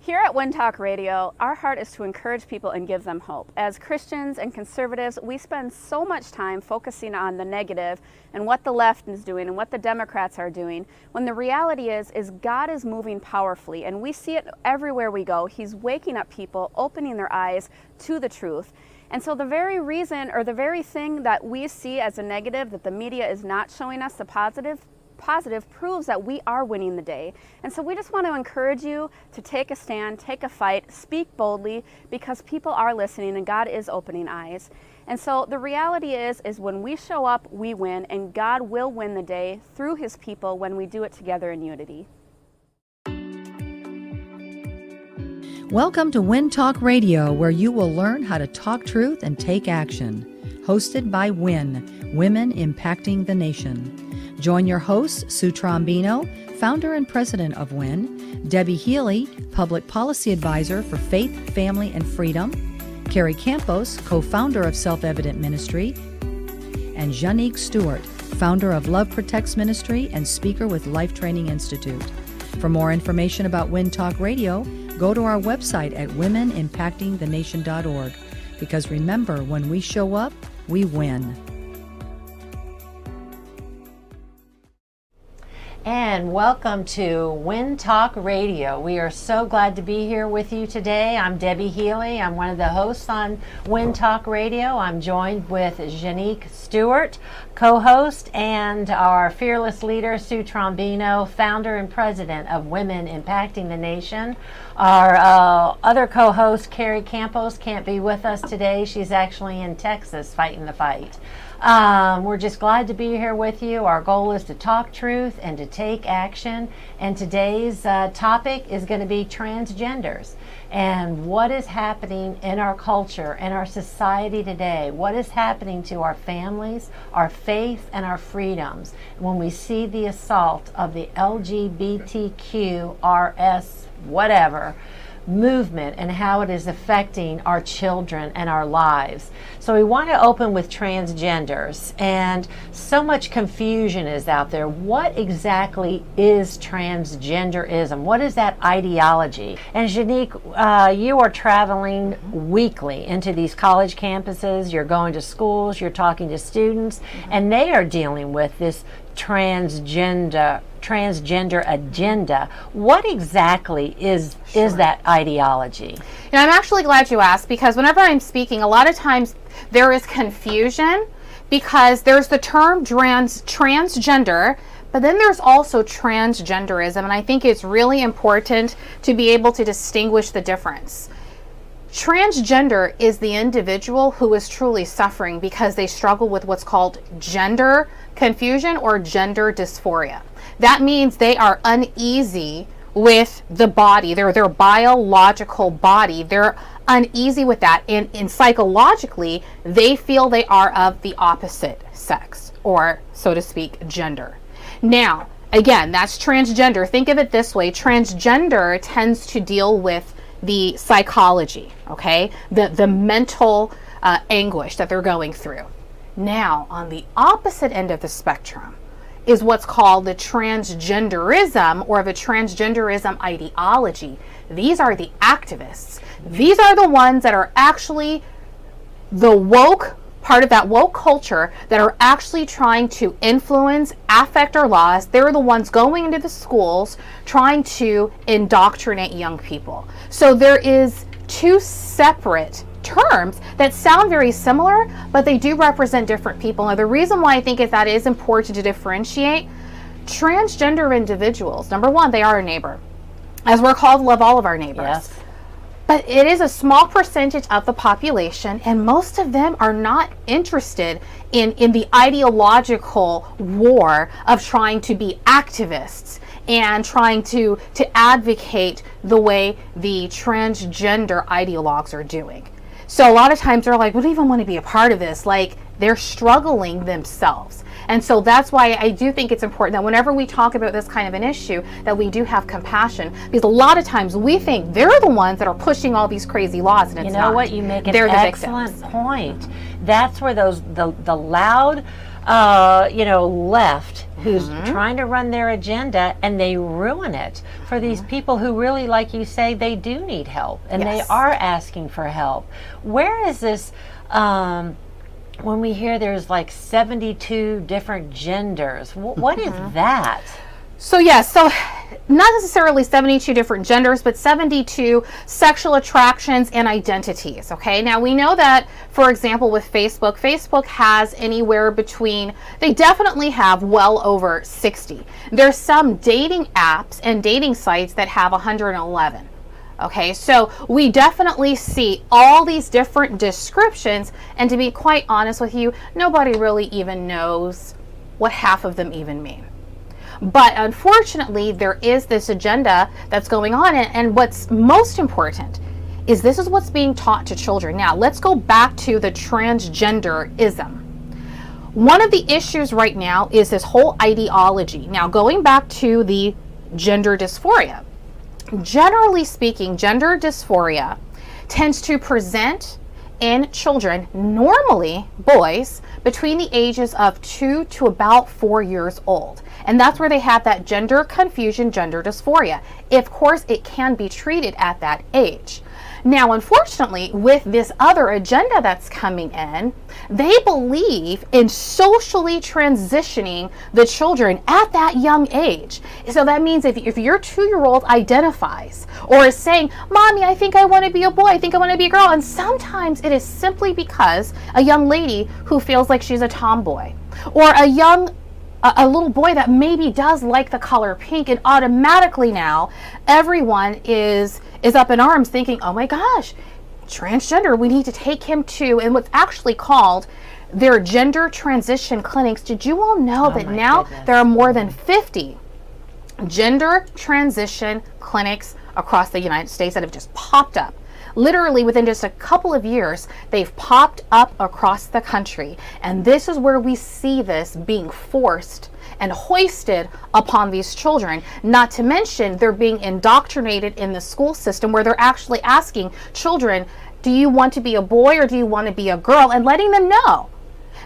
Here at Win Talk Radio, our heart is to encourage people and give them hope. As Christians and conservatives, we spend so much time focusing on the negative and what the left is doing and what the Democrats are doing, when the reality is God is moving powerfully, and we see it everywhere we go. He's waking up people, opening their eyes to the truth. And so the very reason, or the very thing that we see as a negative, that the media is not showing us the positive proves that we are winning the day. And so we just want to encourage you to take a stand, take a fight, speak boldly, because people are listening and God is opening eyes. And so the reality is when we show up, we win, and God will win the day through his people when we do it together in unity. Welcome to Win Talk Radio, where you will learn how to talk truth and take action. Hosted by WIN, Women Impacting the Nation. Join your hosts, Sue Trombino, founder and president of WIN, Debbie Healy, public policy advisor for Faith, Family, and Freedom, Carrie Campos, co-founder of Self-Evident Ministry, and Jannique Stewart, founder of Love Protects Ministry and speaker with Life Training Institute. For more information about WIN Talk Radio, go to our website at womenimpactingthenation.org. Because remember, when we show up, we win. And welcome to Win Talk Radio. We are so glad to be here with you today. I'm Debbie Healy. I'm one of the hosts on Win Talk Radio. I'm joined with Jannique Stewart, co-host, and our fearless leader, Sue Trombino, founder and president of Women Impacting the Nation. Our other co-host, Carrie Campos, can't be with us today. She's actually in Texas fighting the fight. We're just glad to be here with you. Our goal is to talk truth and to take action. And today's topic is going to be transgenders and what is happening in our culture and our society today. What is happening to our families, our faith, and our freedoms when we see the assault of the LGBTQRS whatever movement and how it is affecting our children and our lives. So we want to open with transgenders, and so much confusion is out there. What exactly is transgenderism? What is that ideology? And Jannique, you are traveling weekly into these college campuses. You're going to schools, you're talking to students, and they are dealing with this transgender agenda. What exactly is that ideology? And I'm actually glad you asked, because whenever I'm speaking, a lot of times there is confusion, because there's the term transgender, but then there's also transgenderism, and I think it's really important to be able to distinguish the difference. Transgender is the individual who is truly suffering because they struggle with what's called gender confusion or gender dysphoria. That means they are uneasy with the body, their biological body. They're uneasy with that, and psychologically they feel they are of the opposite sex, or so to speak, gender. Now, again, that's transgender. Think of it this way: transgender tends to deal with the psychology, okay, the mental anguish that they're going through. Now, on the opposite end of the spectrum is what's called the transgenderism, or the transgenderism ideology. These are the activists. These are the ones that are actually the woke part of that woke culture that are actually trying to influence, affect our laws. They're the ones going into the schools trying to indoctrinate young people. So there is two separate terms that sound very similar, but they do represent different people. Now, the reason why I think that is important to differentiate, transgender individuals, number one, they are a neighbor. As we're called to love all of our neighbors. Yes. But it is a small percentage of the population, and most of them are not interested in the ideological war of trying to be activists and trying to advocate the way the transgender ideologues are doing. So a lot of times they're like, we don't even want to be a part of this. Like, they're struggling themselves. And so that's why I do think it's important that whenever we talk about this kind of an issue, that we do have compassion, because a lot of times we think they're the ones that are pushing all these crazy laws, and it's not. You know what? You make an excellent point. That's where the loud left who's trying to run their agenda, and they ruin it for these people who really, like you say, they do need help, and they are asking for help. Where is this, when we hear there's like 72 different genders, what is that? So yes, so not necessarily 72 different genders, but 72 sexual attractions and identities. Okay, now we know that, for example, with Facebook has anywhere between, they definitely have well over 60. There's some dating apps and dating sites that have 111. Okay, so we definitely see all these different descriptions, and to be quite honest with you, nobody really even knows what half of them even mean. But unfortunately, there is this agenda that's going on, and what's most important is this is what's being taught to children. Now, let's go back to the transgenderism. One of the issues right now is this whole ideology. Now, going back to the gender dysphoria. Generally speaking, gender dysphoria tends to present in children, normally boys, between the ages of 2 to about 4 years old. And that's where they have that gender confusion, gender dysphoria. Of course, it can be treated at that age. Now, unfortunately, with this other agenda that's coming in, they believe in socially transitioning the children at that young age. So that means if your 2-year-old identifies or is saying, "Mommy, I think I want to be a boy, I think I want to be a girl," and sometimes it is simply because a young lady who feels like she's a tomboy, or a little boy that maybe does like the color pink, and automatically now everyone is up in arms thinking, "Oh my gosh, transgender, we need to take him to," and what's actually called their gender transition clinics. Did you all know that now there are more than 50 gender transition clinics across the United States that have just popped up? Literally within just a couple of years, they've popped up across the country. And this is where we see this being forced and hoisted upon these children. Not to mention, they're being indoctrinated in the school system where they're actually asking children, "Do you want to be a boy or do you want to be a girl?" And letting them know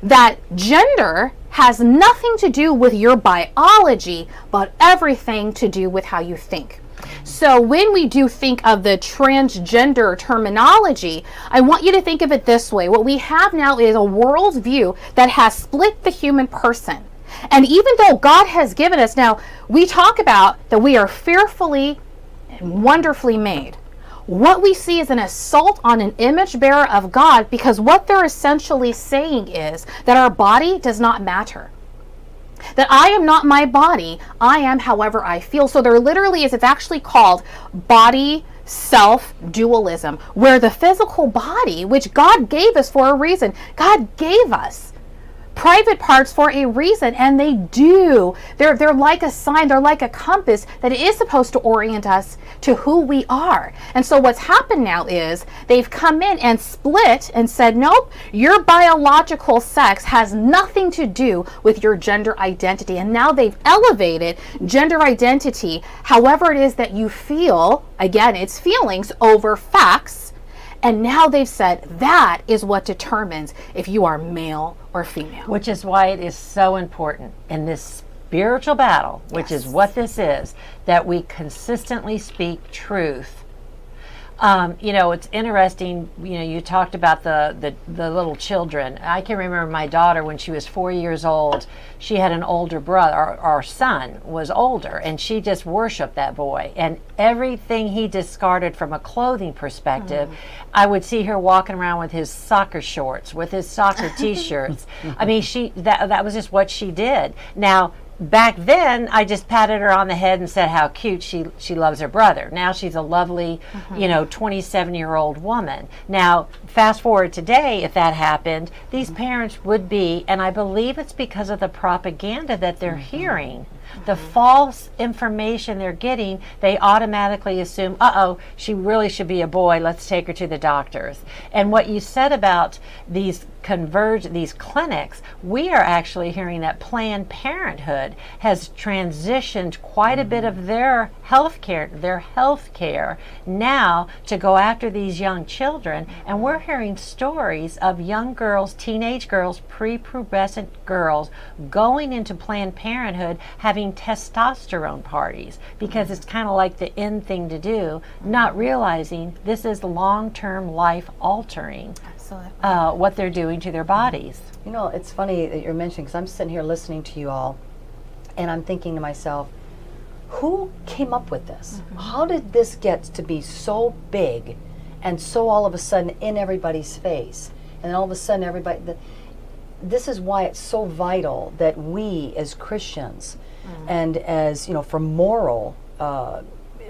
that gender has nothing to do with your biology, but everything to do with how you think. So when we do think of the transgender terminology, I want you to think of it this way. What we have now is a worldview that has split the human person. And even though God has given us, now we talk about that we are fearfully and wonderfully made. What we see is an assault on an image bearer of God, because what they're essentially saying is that our body does not matter. That I am not my body, I am however I feel. So there literally is, it's actually called body self dualism, where the physical body, which God gave us for a reason, God gave us private parts for a reason, and they're like a sign, they're like a compass that is supposed to orient us to who we are. And so what's happened now is they've come in and split and said, nope, your biological sex has nothing to do with your gender identity. And now they've elevated gender identity, however it is that you feel, again, it's feelings over facts. And now they've said that is what determines if you are male or female. Which is why it is so important in this spiritual battle, which is what this is, that we consistently speak truth. It's interesting, you talked about the little children. I can remember my daughter when she was 4 years old, she had an older brother, our son was older, and she just worshiped that boy. And everything he discarded from a clothing perspective, I would see her walking around with his soccer shorts, with his soccer t-shirts. I mean, that was just what she did. Now, back then, I just patted her on the head and said how cute she loves her brother. Now she's a lovely, 27-year-old woman. Now, fast forward today, if that happened, these parents would be, and I believe it's because of the propaganda that they're hearing the false information they're getting, they automatically assume, uh-oh, she really should be a boy, let's take her to the doctors. And what you said about these clinics, we are actually hearing that Planned Parenthood has transitioned quite a bit of their health care now to go after these young children. And we're hearing stories of young girls, teenage girls, prepubescent girls going into Planned Parenthood having testosterone parties because it's kind of like the in thing to do, not realizing this is long-term life altering. What they're doing to their bodies. You know, it's funny that you're mentioning, because I'm sitting here listening to you all, and I'm thinking to myself, who came up with this? How did this get to be so big and so all of a sudden in everybody's face? And then all of a sudden this is why it's so vital that we as Christians and as, for moral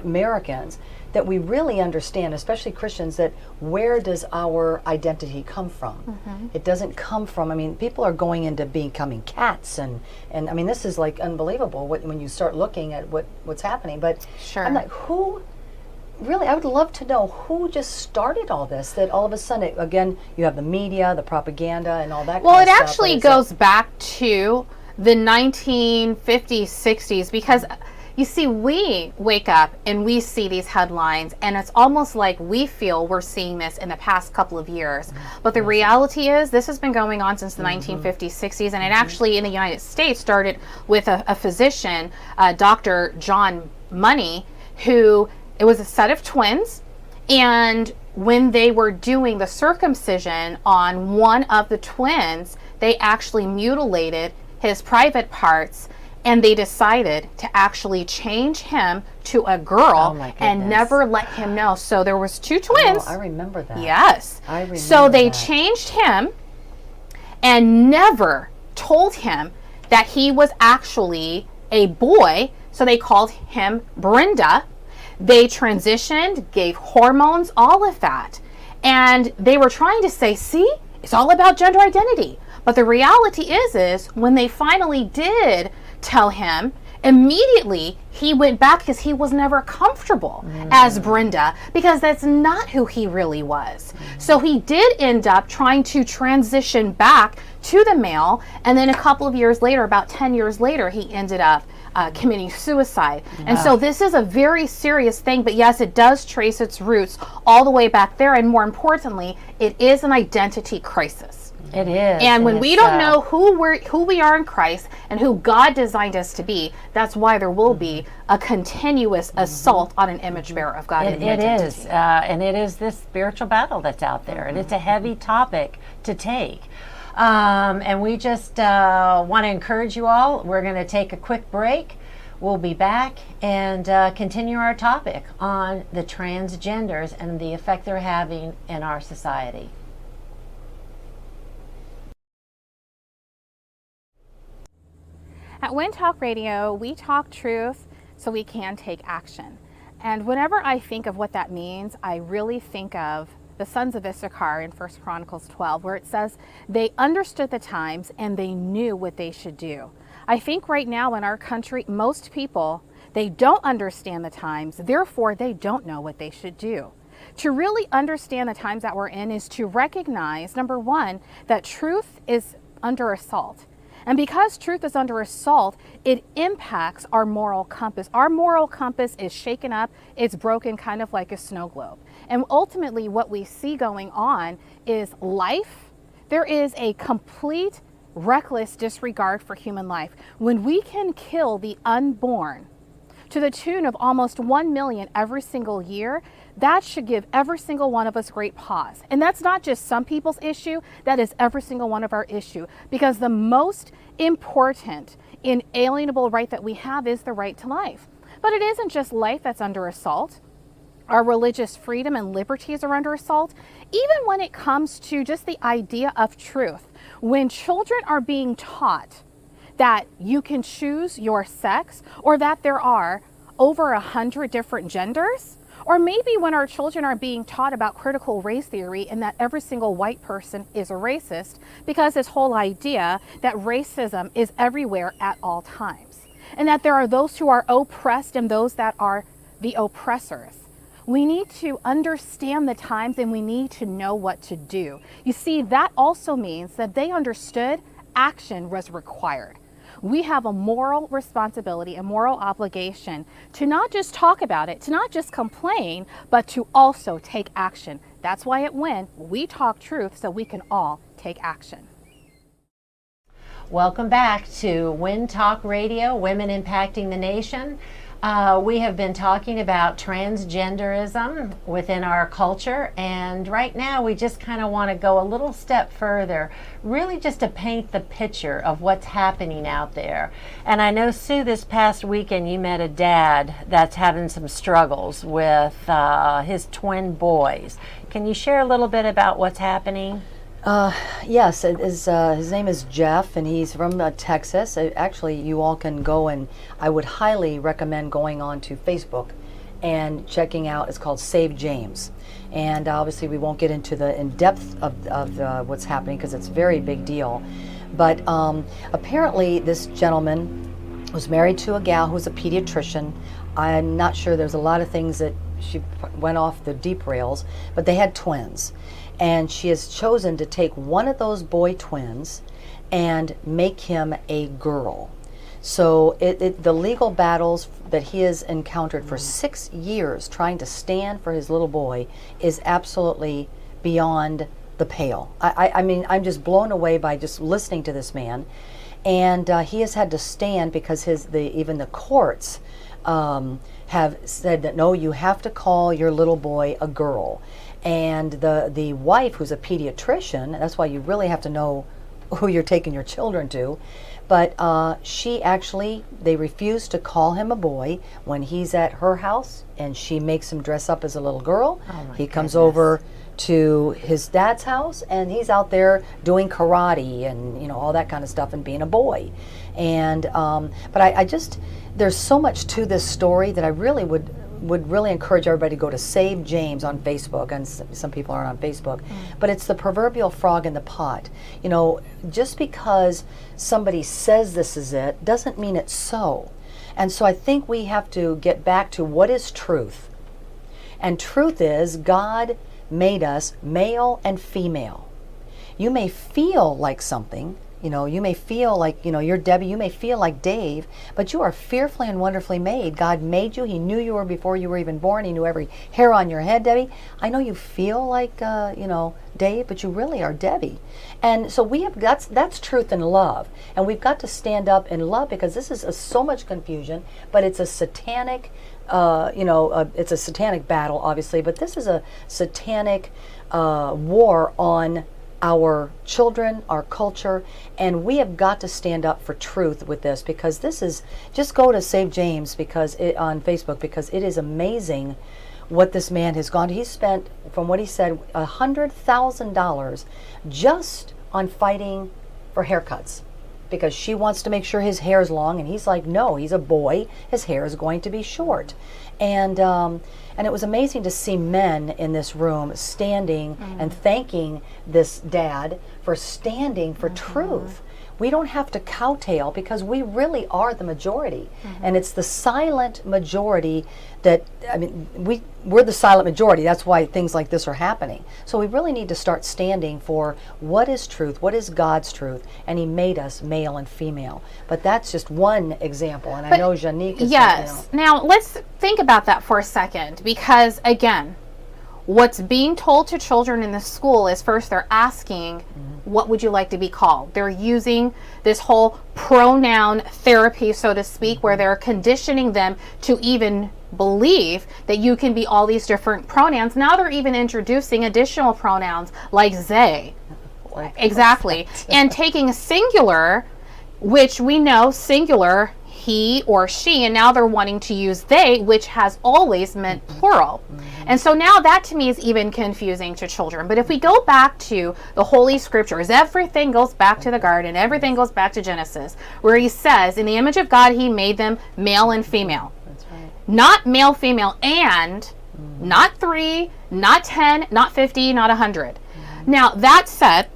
Americans, that we really understand, especially Christians, that where does our identity come from? It doesn't come from, people are going into becoming cats, and this is like unbelievable when you start looking at what's happening. But sure. I'm like, I would love to know who just started all this, that all of a sudden, again, you have the media, the propaganda, and all that well, kind of stuff. Well, it actually goes back to the 1950s, 60s, because you see, we wake up and we see these headlines, and it's almost like we feel we're seeing this in the past couple of years. But the reality is, this has been going on since the 1950s, 60s, and it actually in the United States started with a physician, Dr. John Money, who, it was a set of twins, and when they were doing the circumcision on one of the twins, they actually mutilated his private parts. And they decided to actually change him to a girl and never let him know. So there was two twins. Oh, I remember that. Yes. I remember so they that. changed him and never told him that he was actually a boy. So they called him Brenda. They transitioned, gave hormones, all of that. And they were trying to say, see, it's all about gender identity. But the reality is when they finally did tell him, immediately he went back because he was never comfortable as Brenda, because that's not who he really was. So he did end up trying to transition back to the male, and then a couple of years later, about 10 years later, he ended up committing suicide. And so this is a very serious thing, but yes, it does trace its roots all the way back there, and more importantly, it is an identity crisis. It is. And when we don't know who we are in Christ and who God designed us to be, that's why there will be a continuous assault on an image bearer of God. It is. And it is this spiritual battle that's out there. And it's a heavy topic to take. And we just want to encourage you all. We're going to take a quick break. We'll be back and continue our topic on the transgenders and the effect they're having in our society. At Win Talk Radio, we talk truth so we can take action. And whenever I think of what that means, I really think of the sons of Issachar in 1 Chronicles 12, where it says they understood the times and they knew what they should do. I think right now in our country, most people, they don't understand the times, therefore they don't know what they should do. To really understand the times that we're in is to recognize, number one, that truth is under assault. And because truth is under assault, it impacts our moral compass. Our moral compass is shaken up, it's broken kind of like a snow globe. And ultimately what we see going on is life. There is a complete reckless disregard for human life. When we can kill the unborn to the tune of almost 1 million every single year, that should give every single one of us great pause. And that's not just some people's issue, that is every single one of our issue. Because the most important, inalienable right that we have is the right to life. But it isn't just life that's under assault. Our religious freedom and liberties are under assault. Even when it comes to just the idea of truth, when children are being taught that you can choose your sex, or that there are over 100 different genders, or maybe when our children are being taught about critical race theory and that every single white person is a racist, because this whole idea that racism is everywhere at all times. and that there are those who are oppressed and those that are the oppressors. We need to understand the times and we need to know what to do. You see, that also means that they understood action was required. We have a moral responsibility, a moral obligation to not just talk about it, to not just complain, but to also take action. That's why at WIN, we talk truth so we can all take action. Welcome back to WIN Talk Radio, Women Impacting the Nation. We have been talking about transgenderism within our culture, and right now we just kind of want to go a little step further, really just to paint the picture of what's happening out there. And I know, Sue, this past weekend you met a dad that's having some struggles with his twin boys. Can you share a little bit about what's happening? Yes, his name is Jeff, and he's from Texas. Actually, you all can go, and I would highly recommend going on to Facebook and checking out. It's called Save James, and obviously we won't get into the in depth of what's happening because it's a very big deal. But apparently, this gentleman was married to a gal who's a pediatrician. I'm not sure. There's a lot of things that she went off the deep rails, but they had twins. And she has chosen to take one of those boy twins and make him a girl. So the legal battles that he has encountered for 6 years trying to stand for his little boy is absolutely beyond the pale. I mean, I'm just blown away by just listening to this man. And he has had to stand because even the courts have said that, no, you have to call your little boy a girl. And the wife, who's a pediatrician, that's why you really have to know who you're taking your children to, but they refuse to call him a boy when he's at her house, and she makes him dress up as a little girl. He comes over to his dad's house, and he's out there doing karate and all that kind of stuff and being a boy. And but I just, there's so much to this story that I really would really encourage everybody to go to Save James on Facebook, and some people aren't on Facebook, but it's the proverbial frog in the pot. Just because somebody says this is it doesn't mean it's so. And so I think we have to get back to what is truth. And truth is God made us male and female. You may feel like something, you may feel like, you're Debbie, you may feel like Dave, but you are fearfully and wonderfully made. God made you. He knew you were before you were even born. He knew every hair on your head, Debbie. I know you feel like, Dave, but you really are Debbie. And so that's truth and love. And we've got to stand up in love, because this is so much confusion, but it's a satanic, it's a satanic battle, obviously, but this is a satanic war on our children, our culture, and we have got to stand up for truth with this, because this is, just go to Save James on Facebook, because it is amazing what this man has gone to. He spent, from what he said, $100,000 just on fighting for haircuts, because she wants to make sure his hair is long, and he's like, no, he's a boy, his hair is going to be short. And it was amazing to see men in this room standing and thanking this dad for standing for truth. We don't have to kowtail, because we really are the majority. And it's the silent majority that, we're the silent majority. That's why things like this are happening. So we really need to start standing for what is truth, what is God's truth, and He made us male and female. But that's just one example, and I know Jannique is... Yes. Now, let's think about that for a second, because, again, what's being told to children in the school is, first they're asking, what would you like to be called? They're using this whole pronoun therapy, so to speak, where they're conditioning them to even believe that you can be all these different pronouns. Now they're even introducing additional pronouns like they. Exactly. And taking a singular, which we know singular, he or she, and now they're wanting to use they, which has always meant plural. And so now that to me is even confusing to children. But if we go back to the Holy Scriptures, everything goes back to the garden, everything goes back to Genesis, where He says, in the image of God, He made them male and female. That's right. Not male, female, and not 3, not 10, not 50, not 100. Now, that said,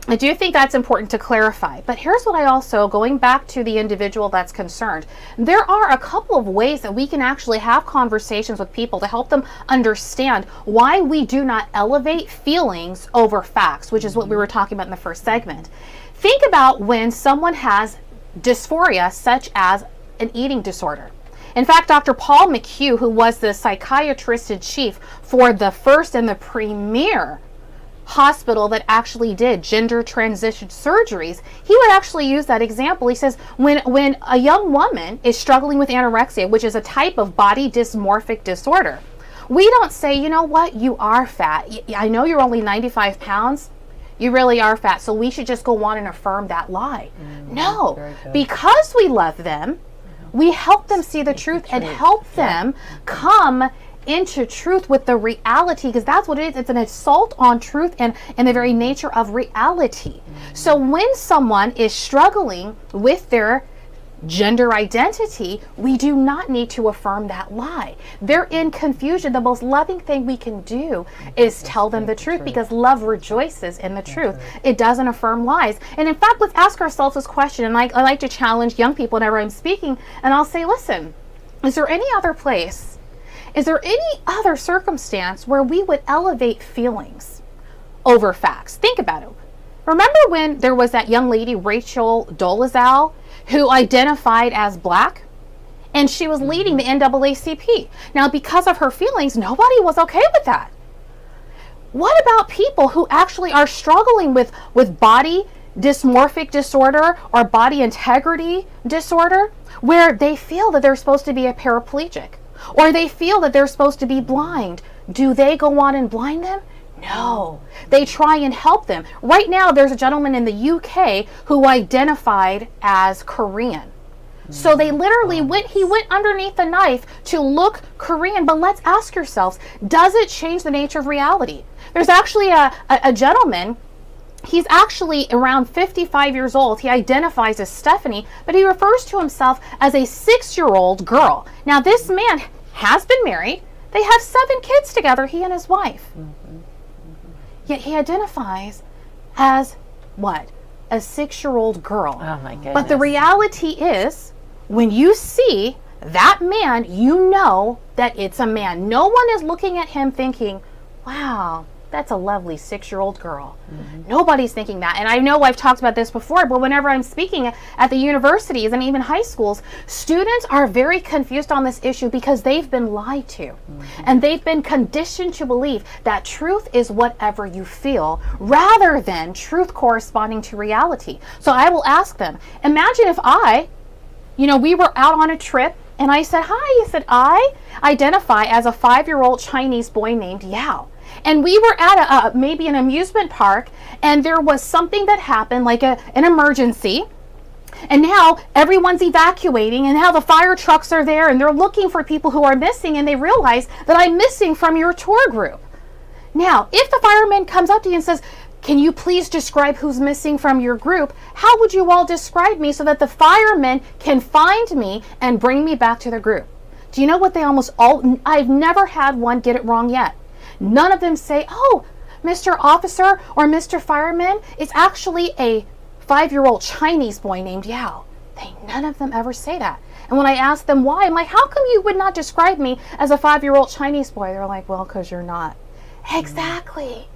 I do think that's important to clarify. But here's what I also, going back to the individual that's concerned, there are a couple of ways that we can actually have conversations with people to help them understand why we do not elevate feelings over facts, which is what we were talking about in the first segment. Think about when someone has dysphoria, such as an eating disorder. In fact, Dr. Paul McHugh, who was the psychiatrist in chief for the first and the premier hospital that actually did gender transition surgeries, he would actually use that example. He says when a young woman is struggling with anorexia, which is a type of body dysmorphic disorder, we don't say, you know what, you are fat. I know you're only 95 pounds. You really are fat. So we should just go on and affirm that lie. No, because we love them, we help them see the truth and help them come into truth with the reality, because that's what it is. It's an assault on truth and the very nature of reality. So when someone is struggling with their gender identity, we do not need to affirm that lie. They're in confusion. The most loving thing we can do is tell them the truth, because love rejoices in the truth. It doesn't affirm lies. And in fact, let's ask ourselves this question, and I like to challenge young people whenever I'm speaking, and I'll say, listen, is there any other place, is there any other circumstance where we would elevate feelings over facts? Think about it. Remember when there was that young lady, Rachel Dolezal, who identified as black? And she was leading the NAACP. Now, because of her feelings, nobody was okay with that. What about people who actually are struggling with body dysmorphic disorder or body integrity disorder, where they feel that they're supposed to be a paraplegic, or they feel that they're supposed to be blind? Do they go on and blind them? No. They try and help them. Right now, there's a gentleman in the UK who identified as Korean. So they literally he went underneath the knife to look Korean. But let's ask yourselves, does it change the nature of reality? There's actually a gentleman. He's actually around 55 years old. He identifies as Stephanie, but he refers to himself as a 6-year-old girl. Now, this man has been married. They have 7 kids together, he and his wife. Yet he identifies as what? A 6-year-old girl. Oh my goodness. But the reality is, when you see that man, you know that it's a man. No one is looking at him thinking, wow, that's a lovely 6-year-old girl. Nobody's thinking that. And I know I've talked about this before, but whenever I'm speaking at the universities and even high schools, students are very confused on this issue because they've been lied to. And they've been conditioned to believe that truth is whatever you feel, rather than truth corresponding to reality. So I will ask them, imagine if we were out on a trip and I said, hi, I said, I identify as a 5-year-old Chinese boy named Yao. And we were at maybe an amusement park, and there was something that happened, like an emergency. And now everyone's evacuating, and now the fire trucks are there, and they're looking for people who are missing, and they realize that I'm missing from your tour group. Now, if the fireman comes up to you and says, can you please describe who's missing from your group? How would you all describe me so that the firemen can find me and bring me back to the group? Do you know what they almost all, I've never had one get it wrong yet. None of them say, oh, Mr. Officer or Mr. Fireman, it's actually a 5-year-old Chinese boy named Yao. None of them ever say that. And when I ask them why, I'm like, how come you would not describe me as a 5-year-old Chinese boy? They're like, well, because you're not. Exactly.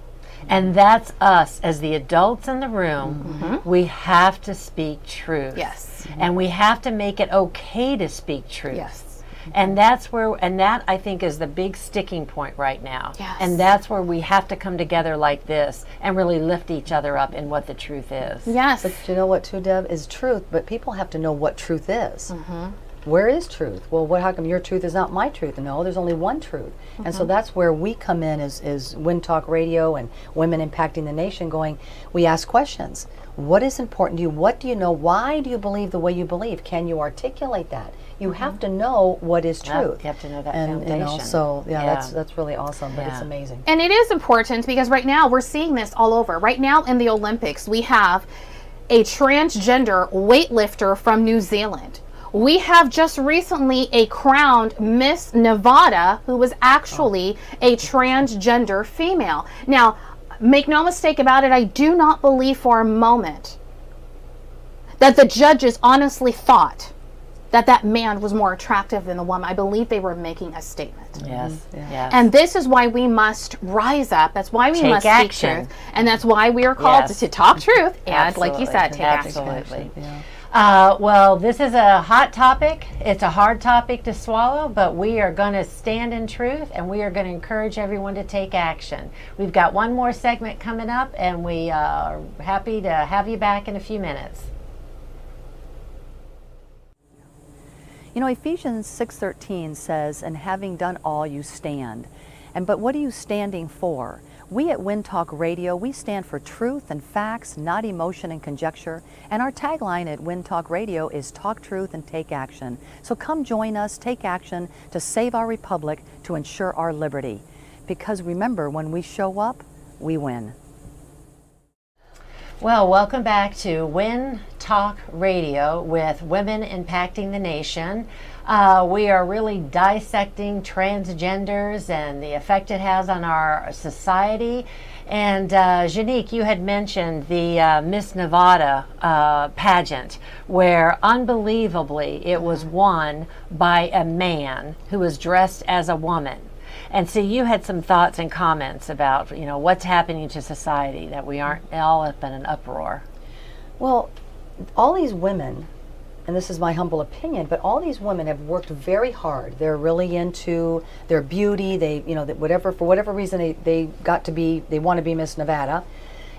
And that's us as the adults in the room. We have to speak truth. Yes. And we have to make it okay to speak truth. Yes. And that's where, and that I think is the big sticking point right now. Yes. And that's where we have to come together like this and really lift each other up in what the truth is. Yes. But you know what, too, Deb, is truth, but people have to know what truth is. Where is truth? Well, how come your truth is not my truth? No, there's only one truth. And so that's where we come in as Win Talk Radio and Women Impacting the Nation, going, we ask questions. What is important to you? What do you know? Why do you believe the way you believe? Can you articulate that? You have to know what is truth. You have to know that and, foundation. So that's really awesome, but it's amazing. And it is important because right now we're seeing this all over. Right now in the Olympics, we have a transgender weightlifter from New Zealand. We have just recently a crowned Miss Nevada who was actually a transgender female. Now, Make no mistake about it, I do not believe for a moment that the judges honestly thought that that man was more attractive than the woman. I believe they were making a statement. Yes, yes. And this is why we must rise up. That's why we must speak truth. And that's why we are called to talk truth and, like you said, take action. Absolutely. Well, this is a hot topic. It's a hard topic to swallow, but we are going to stand in truth, and we are going to encourage everyone to take action. We've got one more segment coming up, and we are happy to have you back in a few minutes. You know, Ephesians 6:13 says, "And having done all, you stand." But what are you standing for? We at Win Talk Radio, we stand for truth and facts, not emotion and conjecture. And our tagline at Win Talk Radio is talk truth and take action. So come join us, take action to save our republic, to ensure our liberty. Because remember, when we show up, we win. Well, welcome back to Win Talk Radio with Women Impacting the Nation. We are really dissecting transgenders and the effect it has on our society. And Jannique, you had mentioned the Miss Nevada pageant, where unbelievably it was won by a man who was dressed as a woman. And so you had some thoughts and comments about, you know, what's happening to society, that we aren't all up in an uproar. Well, all these women, and this is my humble opinion, but all these women have worked very hard. They're really into their beauty. They, you know, that whatever, for whatever reason, they want to be Miss Nevada,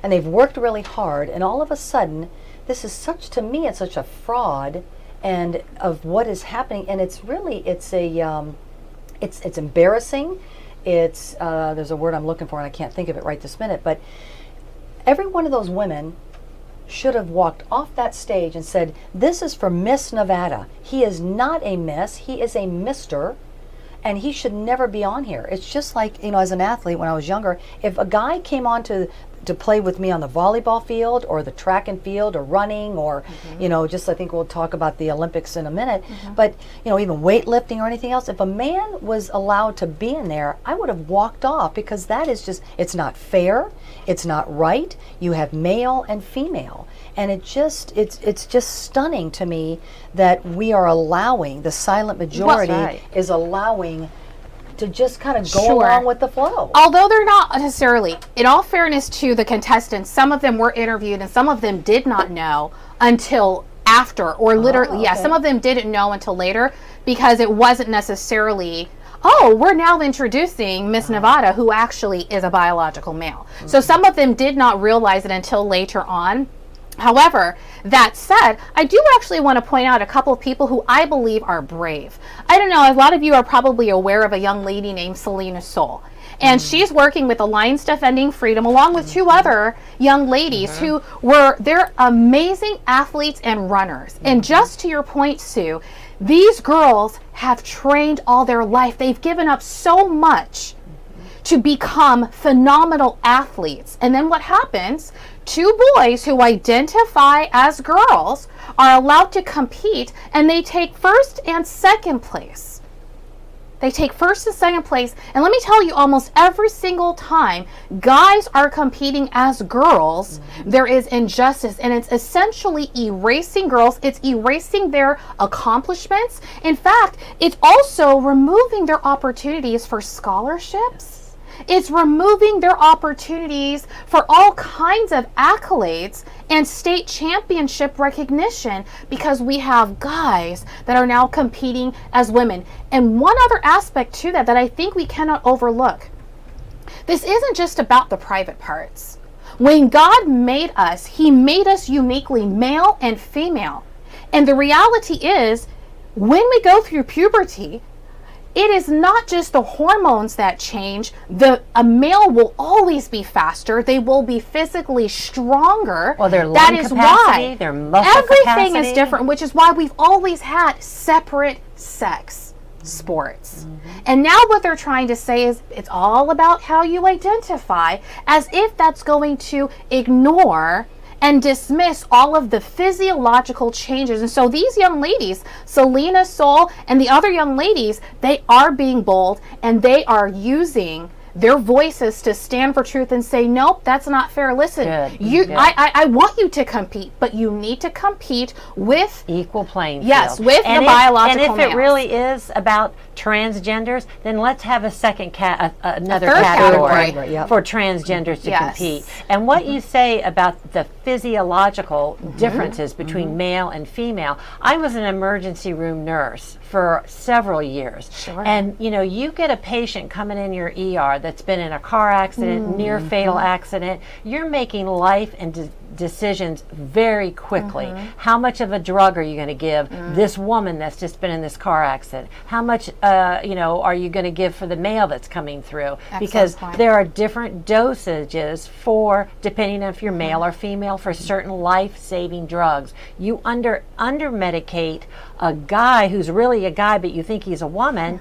and they've worked really hard. And all of a sudden, this is to me, it's such a fraud, and of what is happening. And it's really, it's embarrassing. It's there's a word I'm looking for, and I can't think of it right this minute. But every one of those women should have walked off that stage and said, "This is for Miss Nevada. He is not a miss. He is a mister, and he should never be on here." It's just like, you know, as an athlete when I was younger, if a guy came on to play with me on the volleyball field or the track and field or running or, you know, just I think we'll talk about the Olympics in a minute, but, you know, even weightlifting or anything else, if a man was allowed to be in there, I would have walked off, because that is just, it's not fair, it's not right. You have male and female. And it's just stunning to me that we are allowing, the silent majority is allowing to just kind of go along with the flow. Although they're not necessarily, in all fairness to the contestants, some of them were interviewed and some of them did not know until after, or literally, some of them didn't know until later, because it wasn't necessarily, oh, we're now introducing Miss Nevada, who actually is a biological male. So some of them did not realize it until later on. However, that said, I do actually want to point out a couple of people who I believe are brave. I don't know, a lot of you are probably aware of a young lady named Selena Soul. And she's working with Alliance Defending Freedom along with two other young ladies who they're amazing athletes and runners. And just to your point, Sue, these girls have trained all their life. They've given up so much to become phenomenal athletes. And then what happens? Two boys who identify as girls are allowed to compete, and they take first and second place. They take first and second place. And let me tell you, almost every single time guys are competing as girls, there is injustice. And it's essentially erasing girls. It's erasing their accomplishments. In fact, it's also removing their opportunities for scholarships. It's removing their opportunities for all kinds of accolades and state championship recognition, because we have guys that are now competing as women. And one other aspect to that I think we cannot overlook. This isn't just about the private parts. When God made us, He made us uniquely male and female. And the reality is, when we go through puberty, it is not just the hormones that change. A male will always be faster. They will be physically stronger. Well, their lung that is capacity, why their muscle everything capacity is different, which is why we've always had separate sex sports. And now what they're trying to say is it's all about how you identify, as if that's going to ignore and dismiss all of the physiological changes. And so these young ladies, Selena Soul and the other young ladies, they are being bold, and they are using their voices to stand for truth and say, nope, that's not fair. Listen, Good. I want you to compete, but you need to compete with equal playing field. Yes, with the biological And if males. it really is about transgenders, then let's have a second another third category category. Yep. for transgenders to Yes. compete. And what you say about the physiological differences between male and female, I was an emergency room nurse for several years. Sure. And you get a patient coming in your ER that's been in a car accident, near fatal accident. You're making life and decisions very quickly. How much of a drug are you going to give this woman that's just been in this car accident? How much are you going to give for the male that's coming through? Because point. there are different dosages for, depending on if you're male or female, for certain life-saving drugs. You under medicate a guy who's really a guy, but you think he's a woman,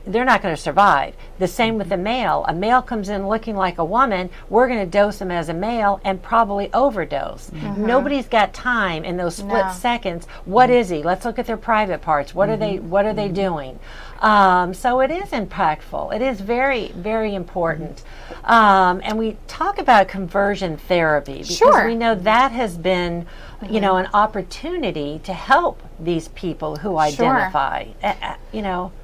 they're not going to survive. The same with the male. A male comes in looking like a woman, we're going to dose him as a male and probably overdose. Nobody's got time in those split seconds. What is he? Let's look at their private parts. What are they doing? So it is impactful. It is very, very important. And we talk about conversion therapy because we know that has been, an opportunity to help these people who identify.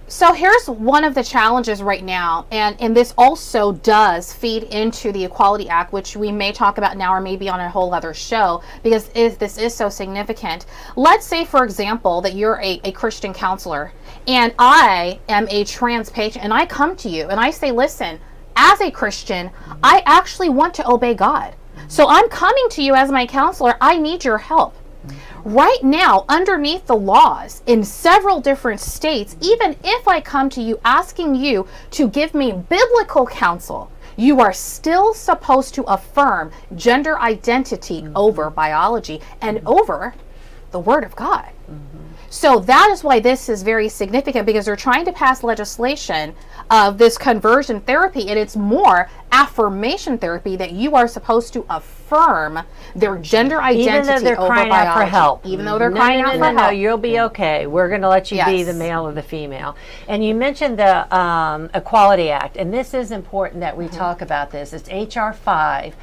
So here's one of the challenges right now, and this also does feed into the Equality Act, which we may talk about now or maybe on a whole other show, because this is so significant. Let's say, for example, that you're a Christian counselor, and I am a trans patient, and I come to you, and I say, listen, as a Christian, I actually want to obey God. So I'm coming to you as my counselor. I need your help. Right now, underneath the laws in several different states, even if I come to you asking you to give me biblical counsel, you are still supposed to affirm gender identity over biology and over the Word of God. So that is why this is very significant, because they're trying to pass legislation of this conversion therapy, and it's more affirmation therapy that you are supposed to affirm their gender identity even though they're over crying biology. out for help. Even though they're crying out for help. No, you'll be okay. We're going to let you be Yes. the male or the female. And you mentioned the Equality Act, and this is important that we talk about this. It's H.R. 5.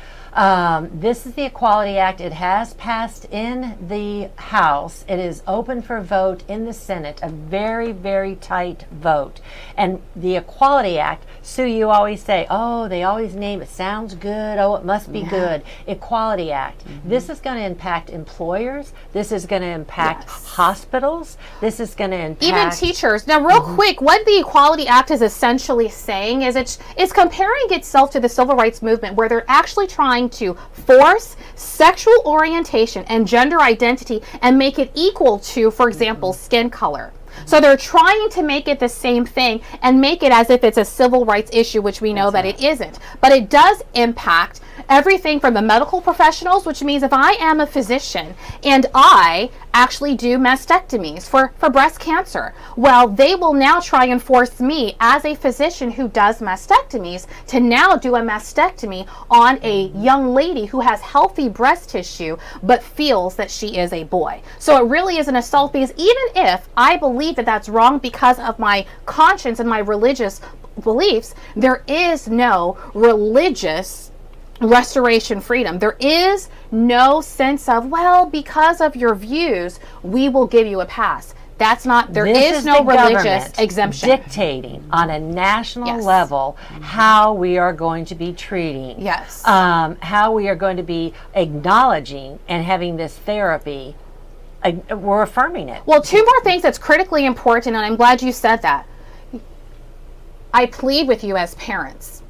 This is the Equality Act. It has passed in the House. It is open for vote in the Senate, a very, very tight vote. And the Equality Act, Sue, you always say, oh, they always name it. Sounds good. Oh, it must be good. Equality Act. This is going to impact employers. This is going to impact hospitals. This is going to impact... Even teachers. Now, real quick, what the Equality Act is essentially saying is it's comparing itself to the civil rights movement, where they're actually trying to force sexual orientation and gender identity and make it equal to, for example, skin color. So they're trying to make it the same thing and make it as if it's a civil rights issue, which we know that it isn't. But it does impact everything from the medical professionals, which means if I am a physician and I actually do mastectomies for breast cancer, well, they will now try and force me as a physician who does mastectomies to now do a mastectomy on a young lady who has healthy breast tissue but feels that she is a boy. So it really is an assault, because even if I believe that that's wrong because of my conscience and my religious beliefs, there is no religious restoration freedom. There is no sense of, well, because of your views, we will give you a pass. That's not, there is no religious exemption. Dictating on a national level how we are going to be treating. Yes. How we are going to be acknowledging and having this therapy. We're affirming it. Well, two more things that's critically important, and I'm glad you said that. I plead with you as parents.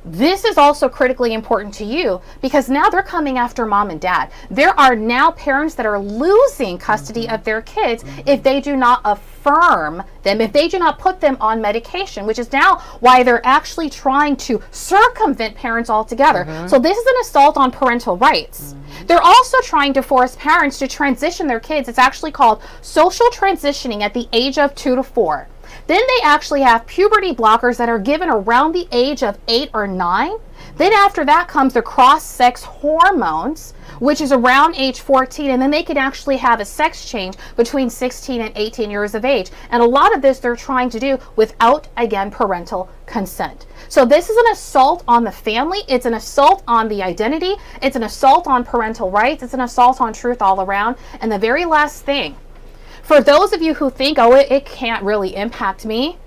This is also critically important to you, because now they're coming after mom and dad. There are now parents that are losing custody of their kids if they do not affirm them, if they do not put them on medication, which is now why they're actually trying to circumvent parents altogether. So this is an assault on parental rights. They're also trying to force parents to transition their kids. It's actually called social transitioning at the age of 2 to 4. Then they actually have puberty blockers that are given around the age of 8 or 9. Then after that comes the cross-sex hormones, which is around age 14, and then they can actually have a sex change between 16 and 18 years of age. And a lot of this they're trying to do without, again, parental consent. So this is an assault on the family. It's an assault on the identity. It's an assault on parental rights. It's an assault on truth all around. And the very last thing, for those of you who think, oh, it can't really impact me,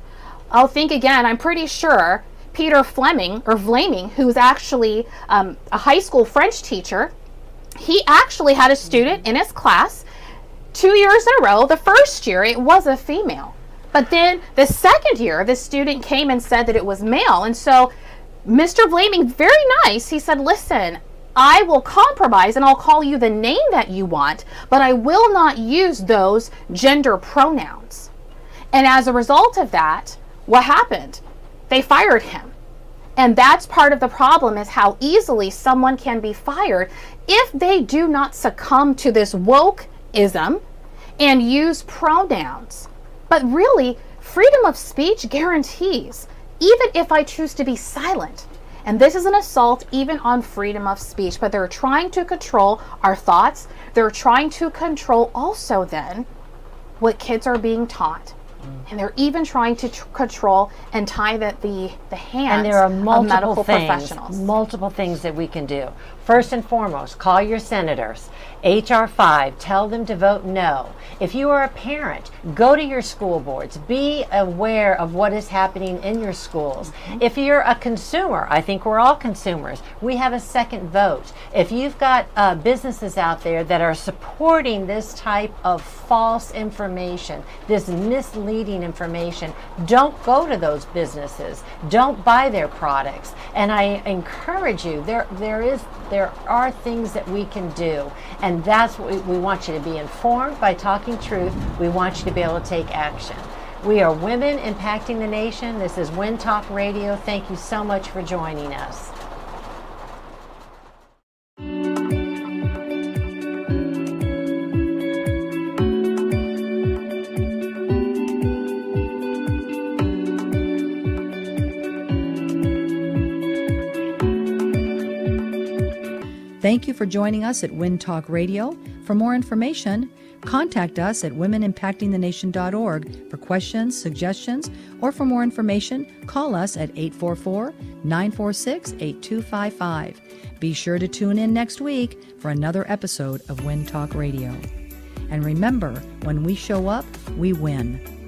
I'll think again. I'm pretty sure Peter Vlaming, who's actually a high school French teacher, he actually had a student in his class 2 years in a row. The first year it was a female, but then the second year the student came and said that it was male. And so Mr. Vlaming, very nice, he said, listen, I will compromise and I'll call you the name that you want, but I will not use those gender pronouns. And as a result of that, what happened? They fired him. And that's part of the problem, is how easily someone can be fired if they do not succumb to this wokeism and use pronouns. But really, freedom of speech guarantees, even if I choose to be silent. And this is an assault even on freedom of speech, but they're trying to control our thoughts. They're trying to control also then what kids are being taught. And they're even trying to control and tie the hands And there are of medical professionals. multiple things that we can do. First and foremost, call your senators. HR 5, tell them to vote no. If you are a parent, go to your school boards. Be aware of what is happening in your schools. If you're a consumer, I think we're all consumers, we have a second vote. If you've got businesses out there that are supporting this type of false information, this misleading information, don't go to those businesses. Don't buy their products. And I encourage you, there are things that we can do, and that's what we want you to be informed by talking truth. We want you to be able to take action. We are Women Impacting the Nation. This is Win Talk Radio. Thank you so much for joining us. Thank you for joining us at Win Talk Radio. For more information, contact us at womenimpactingthenation.org for questions, suggestions, or for more information, call us at 844-946-8255. Be sure to tune in next week for another episode of Win Talk Radio. And remember, when we show up, we win.